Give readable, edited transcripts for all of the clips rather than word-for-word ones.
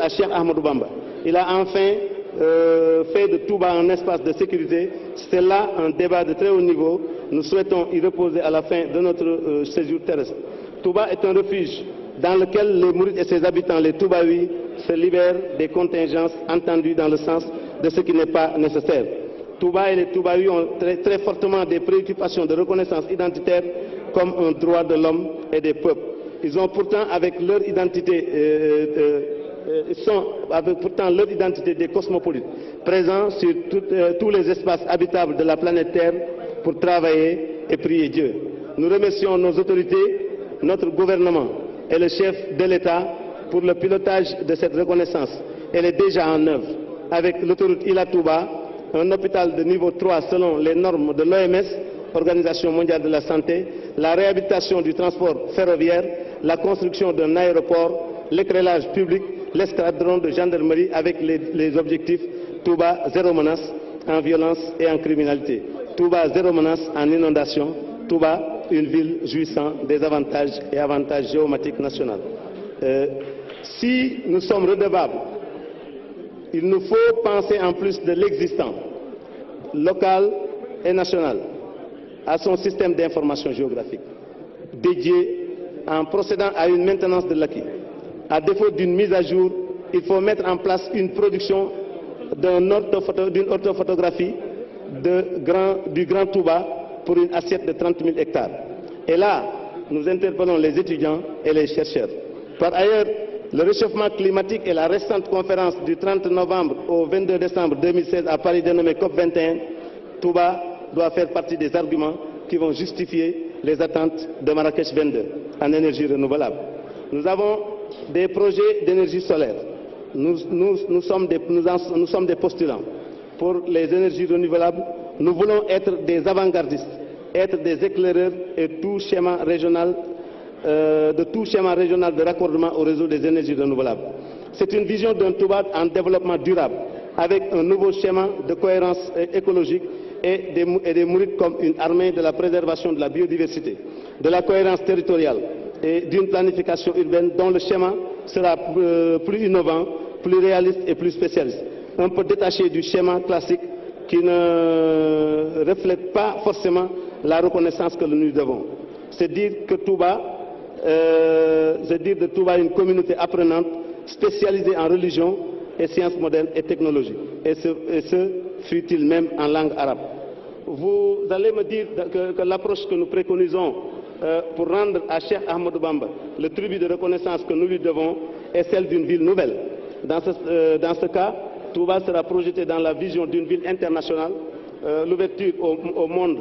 à Cheikh Ahmadou Bamba. Il a enfin fait de Touba un espace de sécurité. C'est là un débat de très haut niveau. Nous souhaitons y reposer à la fin de notre séjour terrestre. Touba est un refuge dans lequel les Mourides et ses habitants, les Toubaouis, se libèrent des contingences entendues dans le sens de ce qui n'est pas nécessaire. Touba et les Toubaouis ont très fortement des préoccupations de reconnaissance identitaire comme un droit de l'homme et des peuples. Ils ont pourtant avec leur identité leur identité des cosmopolites, présents sur tous les espaces habitables de la planète Terre pour travailler et prier Dieu. Nous remercions nos autorités, notre gouvernement et le chef de l'État pour le pilotage de cette reconnaissance. Elle est déjà en œuvre. Avec l'autoroute Ila Touba, un hôpital de niveau 3 selon les normes de l'OMS, Organisation mondiale de la santé, la réhabilitation du transport ferroviaire, la construction d'un aéroport, l'éclairage public, l'escadron de gendarmerie avec les objectifs Touba zéro menace en violence et en criminalité, Touba zéro menace en inondation, Touba une ville jouissant des avantages et avantages géomatiques nationaux. Si nous sommes redevables, il nous faut penser en plus de l'existant, local et national, à son système d'information géographique, dédié en procédant à une maintenance de l'acquis. À défaut d'une mise à jour, il faut mettre en place une production d'une orthophotographie du Grand Touba pour une assiette de 30 000 hectares. Et là, nous interpellons les étudiants et les chercheurs. Par ailleurs, le réchauffement climatique et la récente conférence du 30 novembre au 22 décembre 2016 à Paris dénommée COP21, Touba doit faire partie des arguments qui vont justifier les attentes de Marrakech 22 en énergie renouvelable. Nous avons des projets d'énergie solaire. Nous sommes des postulants pour les énergies renouvelables. Nous voulons être des avant-gardistes, être des éclaireurs et de tout schéma régional de raccordement au réseau des énergies renouvelables. C'est une vision d'un Touba en développement durable, avec un nouveau schéma de cohérence écologique et des Mourides comme une armée de la préservation de la biodiversité, de la cohérence territoriale et d'une planification urbaine dont le schéma sera plus innovant, plus réaliste et plus spécialiste. Un peu détaché du schéma classique qui ne reflète pas forcément la reconnaissance que nous devons. C'est dire de Touba une communauté apprenante spécialisée en religion et sciences modernes et technologie. Et ce fut-il même en langue arabe. Vous allez me dire que l'approche que nous préconisons pour rendre à Cheikh Ahmadou Bamba le tribut de reconnaissance que nous lui devons est celle d'une ville nouvelle. Dans ce cas, Touba sera projeté dans la vision d'une ville internationale. L'ouverture au monde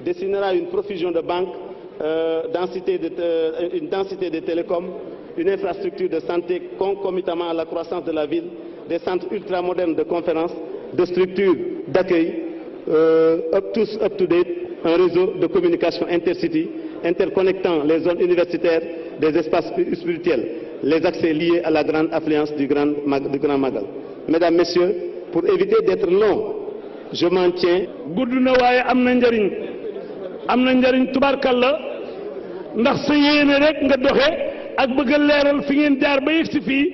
dessinera une profusion de banques, une densité de télécoms, une infrastructure de santé concomitamment à la croissance de la ville, des centres ultramodernes de conférences, de structures d'accueil, tous up-to-date, un réseau de communication intercity, interconnectant les zones universitaires des espaces spirituels, les accès liés à la grande affluence du Grand Magal. Mesdames, Messieurs, pour éviter d'être long, je m'en tiens. gudd na waaye am na njariñ tubaarkalla ndax sa yéene rek nga doxe ak bëgg a leeral fi ngeen jaar ba yegsi fii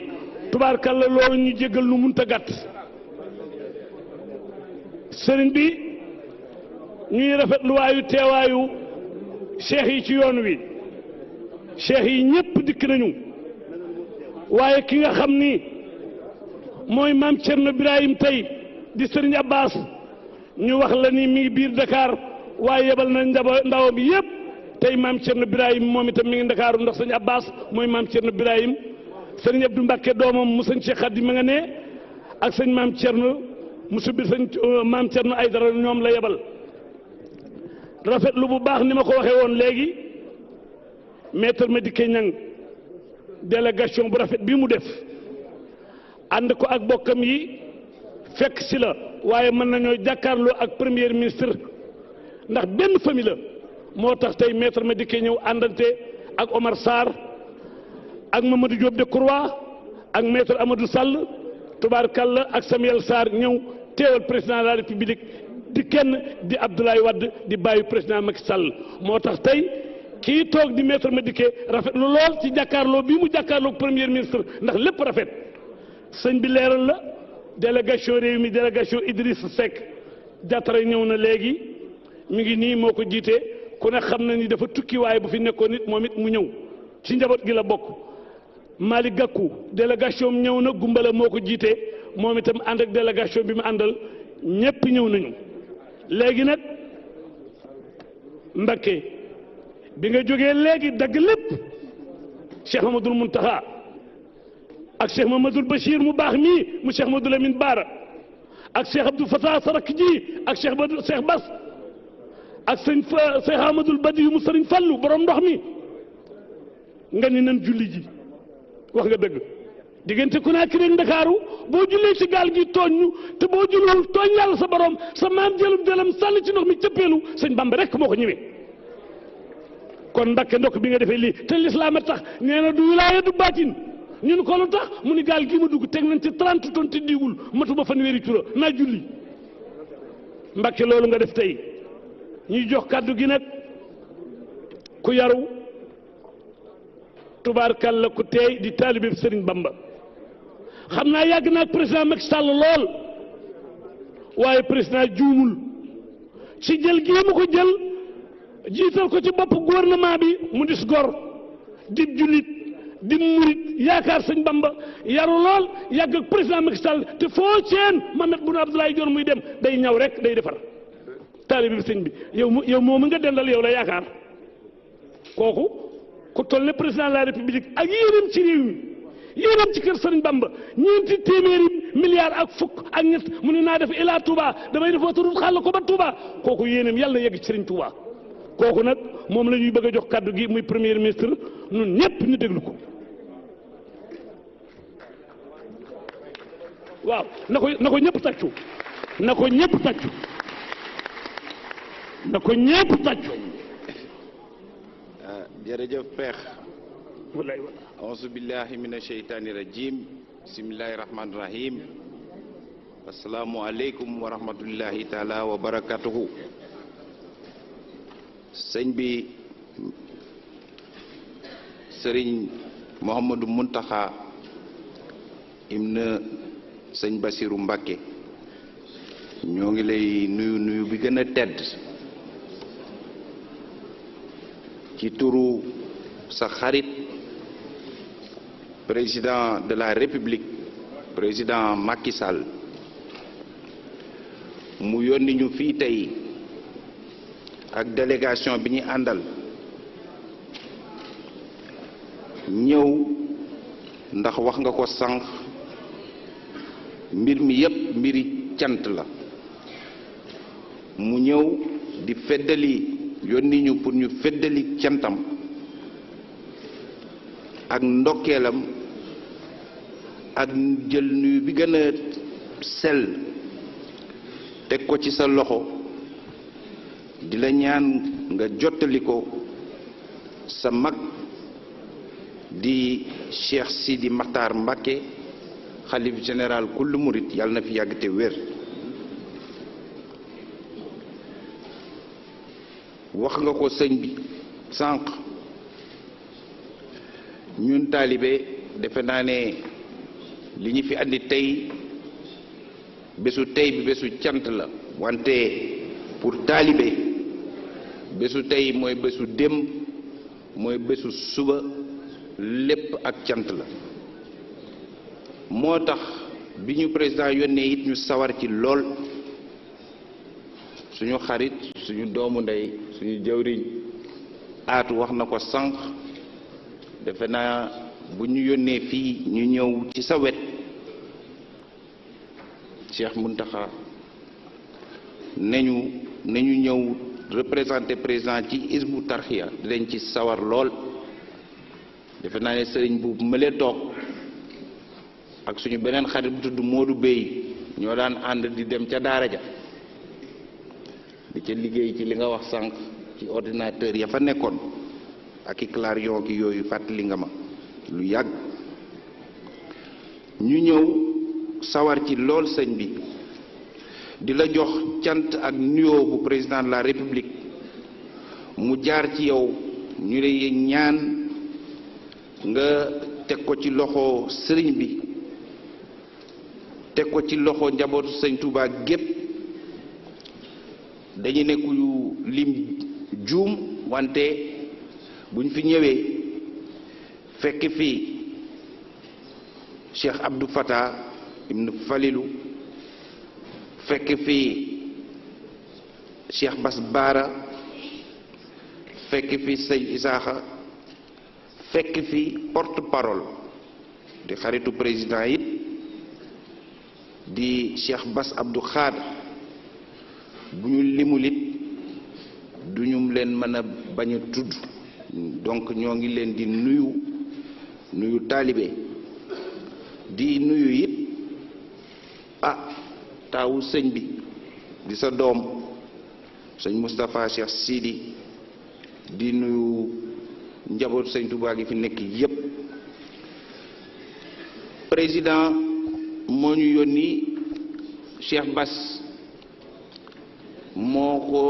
tubaarkalla loolu ñu jégal nu munta gàtt sëriñ bi ñuy rafetlu waayu teewaayu cheikh yi ci yoon wi cheikh yi ñépp dikk nañu waaye ki nga xam ni mooy maam Cerno Birahim tey di sëriñ Abbas ñu wax la ni mi ngi biir Dakar waaye yebal na ndawam yépp tey maam Cerno Birahim moom itam mi ngi Dakar ndax sëriñ Abbas mooy maam Cerno Birahim sëriñ Abdou Mbacke doomam mu sëñ Cheikh Khady ma nga ne ak sëñ maam Cerno mu subbi sëñ maam Cerno Aydara ñoom la yebal rafetlu bu baax ni ma ko waxee woon léegi maître Madické Niang délégation bu rafet bii mu def ànd ko ak bokkam yi fekk si la waaye mën nañoo jàkkaarloo ak premier ministre ndax benn famille la moo tax tey maître Madické ñëw àndante ak Omar Sarr ak Mamadou Diop Decroix ak maître Amadou Sall tubaarkalla ak Samuel Sarr ñëw teewal président de la république di kenn di Abdoulaye Wade di bàyyi président Macky Sall moo tax tey kii toog di maître Madické rafet lu lool ci jàkkaarloo bii mu jàkkaarloo premier ministre ndax lépp rafet sëñ bi leeral la délégation réew mi délégation Idrissa Seck Diatara ñëw na léegi mi ngi nii moo ko jiite ku ne xam na ni dafa tukki waaye bu fi nekkoon nit moom it mu ñëw ci njaboot gi la bokk. Malick Gakou délégation ñëw na Gumbala moo ko jiite moom itam ànd ak délégation bi mu àndal ñépp ñëw nañu léegi nag Mbacké bi nga jógee léegi dagg lépp Cheikh Mamadou Mountakha ak Cheikh Mamadou Bachir mu baax mii mu Cheikh Mamadou Lamine Bara ak Cheikh Abdou Fatah Sarak ji ak Cheikh Bass ak Cheikh Amadou Badi mu Sëriñ Fallu borom ndox mi nga ni nan julli ji wax nga dëgg diggante Conakry ak Ndakaaru boo jullee ci gaal gi tooñ ñu te boo julliwul tooñ yàlla sa borom sa maam jëlum delam sànni ci ndox mi cëppeelu sëñ Bamba rek moo ko ñëwee kon Mbacké ndokk bi nga defee lii te lislaam a tax nee na du wilaaya du baatin ñun ko lu tax mu ni gaal gi ma dugg teg nañ ci 30 tonnes te diigul matuma fanweeri cura naa julli Mbacké loolu nga def tey ñuy jox kàddu gi nag ku yaru tubaarkàlla ku teey di taalibe Sëriñ Bamba xam naa yàgg naa ak président Macky Sall lool waaye président juumul ci jël gii mu ko jël jiital ko ci bopp gouvernement bi mu dis gor dib jullit di murit yaakaar Sëñ Bamba yaru lool yàgg ak président Macky Sall te foo ceen Mahammed Boun Abdallah Dionne muy dem day ñaw rek day defar taalibe bi sëñ bi yow moom nga dendal yow la yaakaar kooku ku toll ne président de la république ak yéenam ci réew mi yéenam ci kër Sëriñ Bamba ñeenti téeméeri milliards ak fukk ak ñett mu ne naa def Ila Touba damay def autoroute xàll ko ba Touba kooku yéenam yàlla na yegg ci Sëriñ Touba kooku nag moom la ñuy bëgg a jox kàddu gi muy premier ministre ñun ñëpp ñu déglu ko waaw na ko ñëpp tàccu na ko ñëpp tàccu na ko ñëpp tàccu jërëjëf Peex wallaay auzu billahi mina sheytaani rajim bismillahi rahmaani rahim asalaamu aleykum wa rahmatullahi taala wa barakatuhu sëñ bi sëriñ Mouhamadou Mountakha ibn sëñ Bassirou Mbacké ñoo ngi lay nuyu bi gën a tedd ci turu sa xarit président de la république président Macky Sall mu yónni ñu fii tey ak délégation bi ñu àndal ñëw ndax wax nga ko sànq mbir mi yépp mbiri cant la mu ñëw di feddali yónni ñu pour ñu feddali cantam ak ndokkeelam ak jël nuyu bi gën a sell teg ko ci sa loxo di la ñaan nga jottali ko sa mag di Cheikh Sidi Makhtar Mbacké xalif général kullu murit yàlla na fi yàgg te wér wax nga ko sëñ bi sànq ñun taalibe defe naa ne li ñu fi andi tey bésu tey bi bésu cant la wante pour taalibe bésu tey mooy bésu démb mooy bésu suba lépp ak cant la moo tax bi ñu président yónnee it ñu sawar ci lool suñu xarit suñu doomu ndey suñu jëwriñ aatu wax na ko sànq defe naa bu ñu yónnee fii ñu ñëw ci sa wet Cheikh Mountakha nañu ñëw représenté président ci Hizbut Tarqiyyah dinañ ci sawar lool defe naa ne sëriñ bu mëlee toog ak suñu beneen xarit bu tudd Modou Bey ñoo daan ànd di dem ca daara ja di ca liggéey ci li nga wax sànq ci ordinateur ya fa nekkoon ak i clarion ki yooyu fàttali nga ma lu yàgg ñu ñëw sawar ci lool sëñ bi di la jox cant ak nuyoo bu président de la république mu jaar ci yow ñu lay ñaan nga teg ko ci loxo sëriñ bi teg ko ci loxo njabootu sëñ Touba gépp dañu nekku lim juum wante buñ fi ñëwee fekk fi Cheikh Abdou Fattah ibn Falilou fekk fi Cheikh Bass Bara fekk fi sëñ Isaaxa fekk fi porte-parole di xaritu président it di Cheikh Bass Abdou Khadre bu ñu limulit du ñu leen mën a bañ a tudd donc ñoo ngi leen di nuyu taalibe di nuyu it taawu sëñ bi di sa doom sëñ Moustapha Cheikh Sidi di nuyu njabootu sëñ Touba gi fi nekk yépp président moo ñu yónni Cheikh Bass moo ko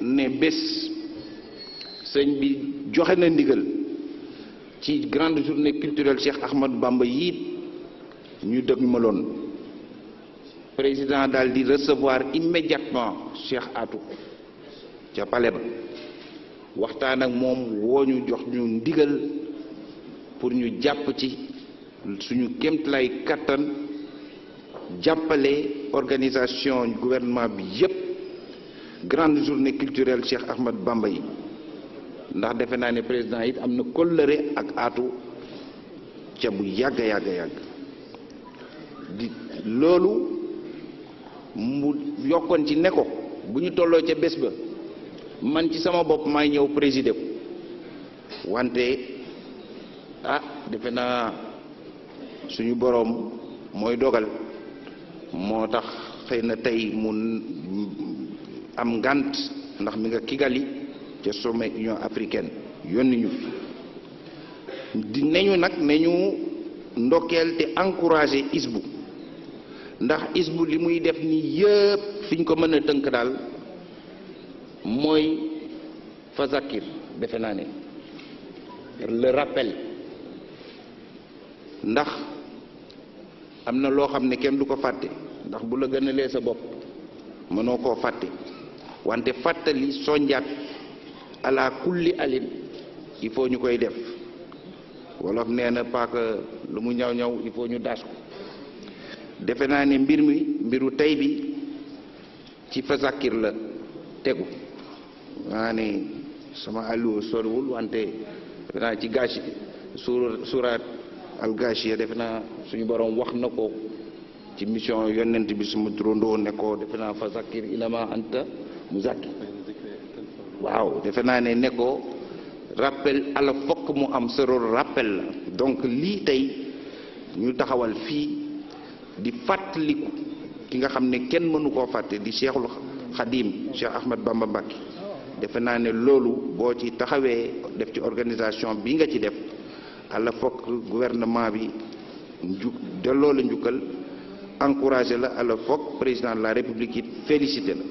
ne bés sëñ bi joxe na ndigal ci grande journée culturelle Cheikh Ahmadou Bamba yiit ñu dëgg maloon président daal di recevoir immédiatement Cheikh Atou ca palais ba waxtaan ak moom woo ñu jox ñu ndigal pour ñu jàpp ci suñu kéemtalaay kattan jàppale organisation gouvernement bi yépp grande journée culturelle Cheikh Ahmad Bamba yi ndax defe naa ne président it am na kóllëre ak Atou ca bu yàgg di loolu mu yokkoon ci ne ko bu ñu tolloo ca bés ba man ci sama bopp may ñëw présider ko wante defe naa suñu boroom mooy dogal moo tax xëy na tey mu am ngànt ndax mi nga Kigali ca sommet Union africaine yónni ñu di neñu nag neñu ndokkeel te encourager ISBU ndax ISBU li muy def ni yëpp fi ñu ko mën a tënk daal mooy fazakir defe naa ne le rappel ndax am na loo xam ne kenn du ko fàtte ndax bu la gënalee sa bopp mënoo koo fàtte wante fàttali sonjaat ala kulli alin il faut ñu koy def wolof nee na paaka lu mu ñaw ñaw il faut ñu daas ko defe naa ne mbiru tey bi ci fazakir la tegu maa ne sama alluwa soriwul wante defe naa ci gàcce surat al gashiya defe naa suñu borom wax na ko ci mission yonent bi suma turandoo ne ko defe naa fa zakir inama anta muzakir waaw defe naa ne ko rappel ala fokk mu am sa rôle rappel la donc lii tey ñu taxawal fii di fàttaliku ki nga xam ne kenn mënu koo fàtte di Cheikhul Khadim Cheikh Ahmad Bamba Mbacké defe naa ne loolu boo ci taxawee def ci organisation bi nga ci def ala fokk gouvernement bi delloo la njukkal encouragé la ala fokk président de la république it félicité la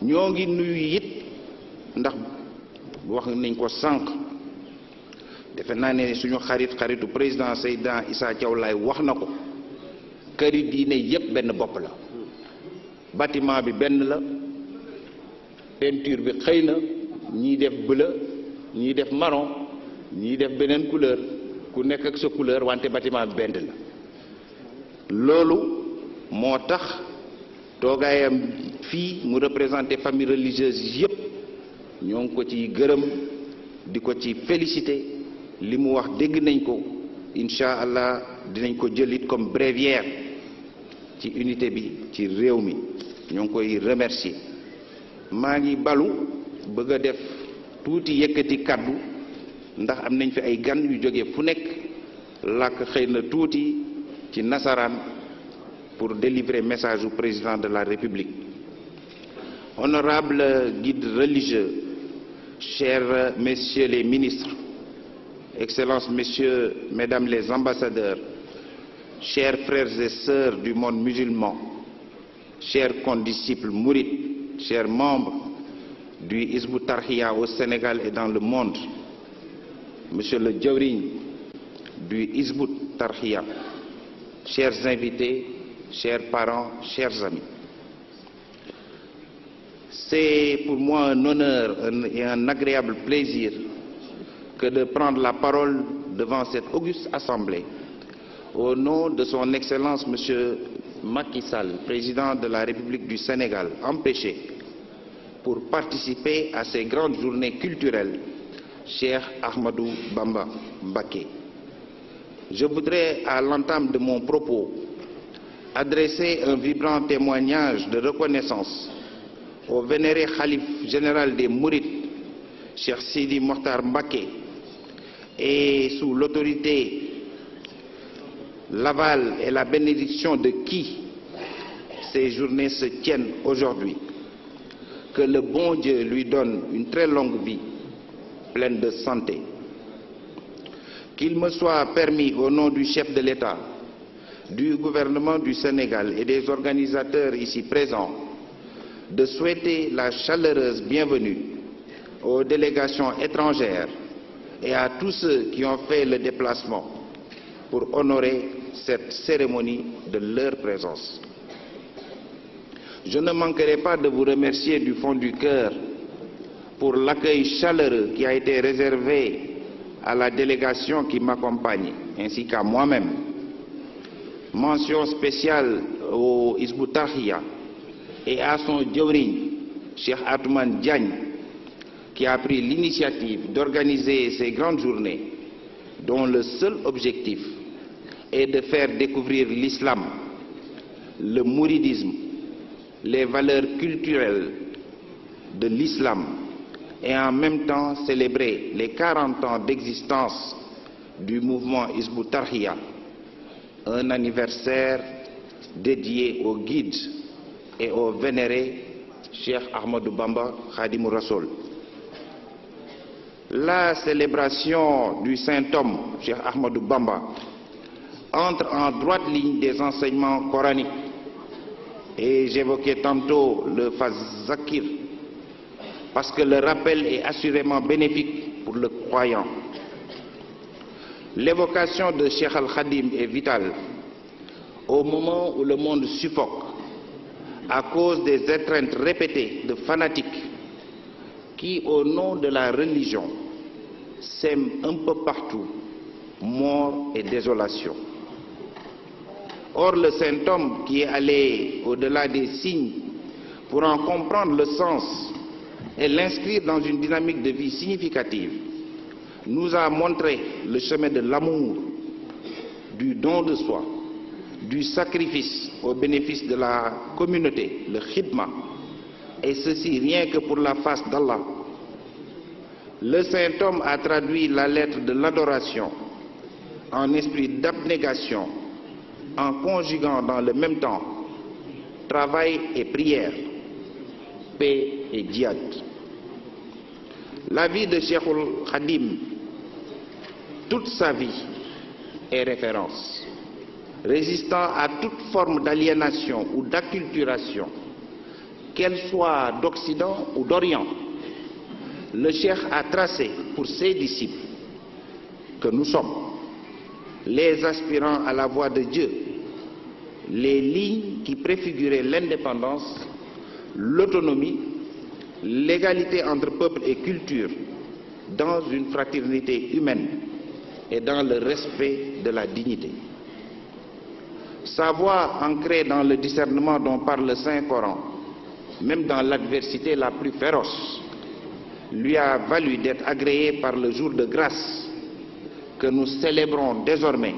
ñoo ngi nuyu it ndax wax nañ ko sànq defe naa ne suñu xaritu président Seydina Issa Thiaw Laye wax na ko këri diine yépp benn bopp la bâtiment bi benn la peinture bi xëy na ñii def bleu ñii def marron ñii def beneen couleur ku nekk ak sa couleur wante bâtiment bi benn la loolu moo tax toogaayam fii mu représenté famille religieuse yépp ñoo ngi ko ci gërëm di ko ci félicité li mu wax dégg nañ ko incha allah dinañ ko jëlit comme bréviaire ci unité bi ci réew mi ñoo ngi koy remercier maa ngi balu bëgg a def tuuti yëkkati kaddu ndax am nañ fi ay gan yu jóge fu nekk làkk xëy na tuuti ci nasaraan pour délivrer message au président de la République. Honorables guides religieux, chers messieurs les ministres, excellences messieurs, mesdames les ambassadeurs, chers frères et sœurs du monde musulman, chers condisciples mourides, chers membres du Hizbut Tarqiyyah au Sénégal et dans le monde, monsieur le Djawriñ du Hizbut Tarqiyyah, chers invités, chers parents, chers amis. C'est pour moi un honneur et un agréable plaisir que de prendre la parole devant cette auguste assemblée au nom de son Excellence M. Macky Sall, président de la République du Sénégal, empêché pour participer à ces grandes journées culturelles, Cheikh Ahmadou Bamba Mbacké. Je voudrais, à l'entame de mon propos, adresser un vibrant témoignage de reconnaissance au vénéré Khalife général des Mourides, Cheikh Sidi Mokhtar Mbacké, et sous l'autorité, l'aval et la bénédiction de qui ces journées se tiennent aujourd'hui. Que le bon Dieu lui donne une très longue vie, pleine de santé. Qu'il me soit permis, au nom du chef de l'État, du gouvernement du Sénégal et des organisateurs ici présents, de souhaiter la chaleureuse bienvenue aux délégations étrangères et à tous ceux qui ont fait le déplacement pour honorer cette cérémonie de leur présence. Je ne manquerai pas de vous remercier du fond du cœur pour l'accueil chaleureux qui a été réservé à la délégation qui m'accompagne, ainsi qu'à moi-même. Mention spéciale au Hizbut Tarqiyyah et à son jawriñ, Cheikh Atoumane Diagne, qui a pris l'initiative d'organiser ces grandes journées dont le seul objectif est de faire découvrir l'islam, le mouridisme, les valeurs culturelles de l'islam et en même temps célébrer les 40 ans d'existence du mouvement Hizbut Tarqiyyah, un anniversaire dédié au guide et au vénéré Cheikh Ahmadou Bamba Khadimou Rassoul. La célébration du Saint-Homme, Cheikh Ahmadou Bamba, entre en droite ligne des enseignements coraniques. Et j'évoquais tantôt le Fazakir, parce que le rappel est assurément bénéfique pour le croyant. L'évocation de Cheikh Al-Khadim est vitale au moment où le monde suffoque à cause des étreintes répétées de fanatiques qui, au nom de la religion, sèment un peu partout mort et désolation. Or, le Saint-Homme qui est allé au-delà des signes pour en comprendre le sens et l'inscrire dans une dynamique de vie significative, nous a montré le chemin de l'amour, du don de soi, du sacrifice au bénéfice de la communauté, le khidma, et ceci rien que pour la face d'Allah. Le Saint-Homme a traduit la lettre de l'adoration en esprit d'abnégation, en conjuguant dans le même temps travail et prière, paix et djihad. La vie de Cheikh Khadim, toute sa vie, est référence. Résistant à toute forme d'aliénation ou d'acculturation, qu'elle soit d'Occident ou d'Orient, le Cheikh a tracé pour ses disciples que nous sommes, les aspirants à la voie de Dieu, les lignes qui préfiguraient l'indépendance, l'autonomie, l'égalité entre peuple et culture, dans une fraternité humaine et dans le respect de la dignité. Sa voix ancrée dans le discernement dont parle le Saint-Coran, même dans l'adversité la plus féroce, lui a valu d'être agréé par le jour de grâce que nous célébrons désormais,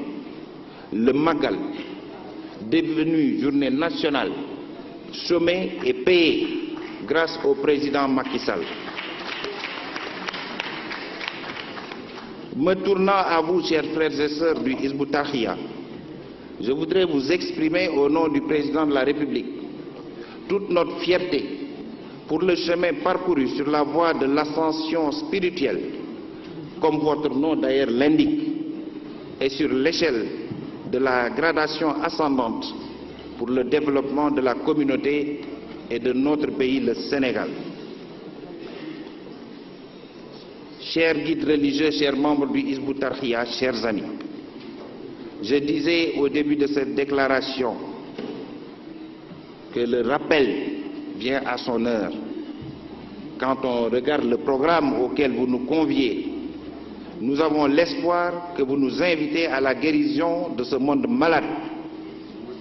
le Magal, devenu journée nationale, chômée et payée grâce au président Macky Sall. Me tournant à vous, chers frères et sœurs du Hizbut Tarqiyyah, je voudrais vous exprimer au nom du président de la République toute notre fierté pour le chemin parcouru sur la voie de l'ascension spirituelle, comme votre nom d'ailleurs l'indique, et sur l'échelle de la gradation ascendante pour le développement de la communauté et de notre pays, le Sénégal. Chers guides religieux, chers membres du Hizbut Tarqiyyah, chers amis, je disais au début de cette déclaration que le rappel vient à son heure. Quand on regarde le programme auquel vous nous conviez, nous avons l'espoir que vous nous invitez à la guérison de ce monde malade,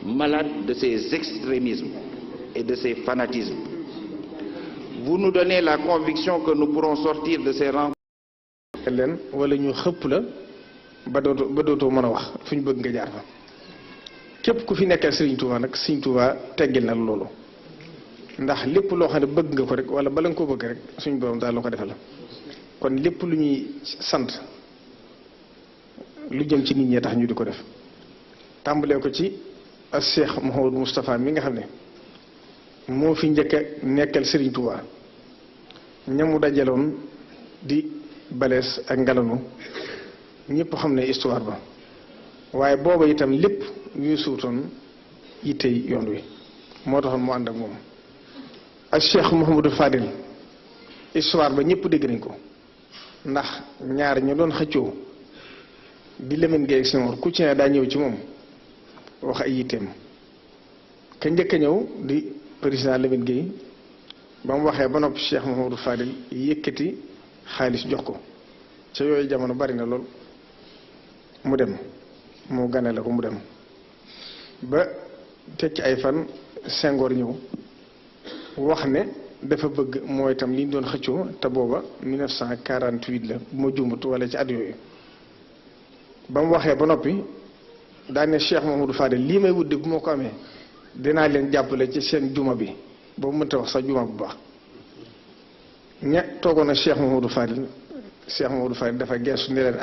malade de ses extrémismes et de ses fanatismes. Vous nous donnez la conviction que nous pourrons sortir de ces rencontres. leen wala ñu xëpp la ba dootoo mën a wax fu ñu bëgg nga jaar fa képp ku fi nekkal Serigne Touba nag Serigne Touba teggil na loolu ndax lépp loo xam ne bëgg nga ko rek wala bala nga ko bëgg rek suñu borom daal la ko defal kon lépp lu ñuy sant lu jëm ci nit ñi tax ñu di ko def tàmbalee ko ci ak Cheikh Mouhamadou Moustapha mi nga xam ne moo fi njëkk a nekkal Serigne Touba ñamu dajaloon di balees ak ngalanu ñëpp xam ne histoire ba waaye booba itam lépp yu suutoon yittey yoon wi moo taxoon mu ànd ak moom ak Cheikh Mouhamadou Fadil histoire ba ñëpp dégg nañ ko ndax ñaar ñu doon xëccoo di Lamine Gueye ak Senghor ku ci ne daa ñëw ci moom wax ay yitteem ka njëkk a ñëw di président Lamine Gueye ba mu waxee ba noppi Cheikh Mouhamadou Fadil yëkkati xaalis jox ko ca yooyu jamono bari na lool mu dem mu ganale ko mu dem ba tekki ay fan Senghor ñëw wax ne dafa bëgg mooy itam li ñu doon xëccoo te booba 1948 la bu ma juumut wala ci at yooyu ba mu waxee ba noppi daane Cheikh Mamadou Fadel lii may wudde bu ma ko amee dinaa leen jàppale ci seen juma bi boobu mënta wax sax juma bu baax ña toogoon na Cheikh Mamadou Fadel dafa geesu ne leen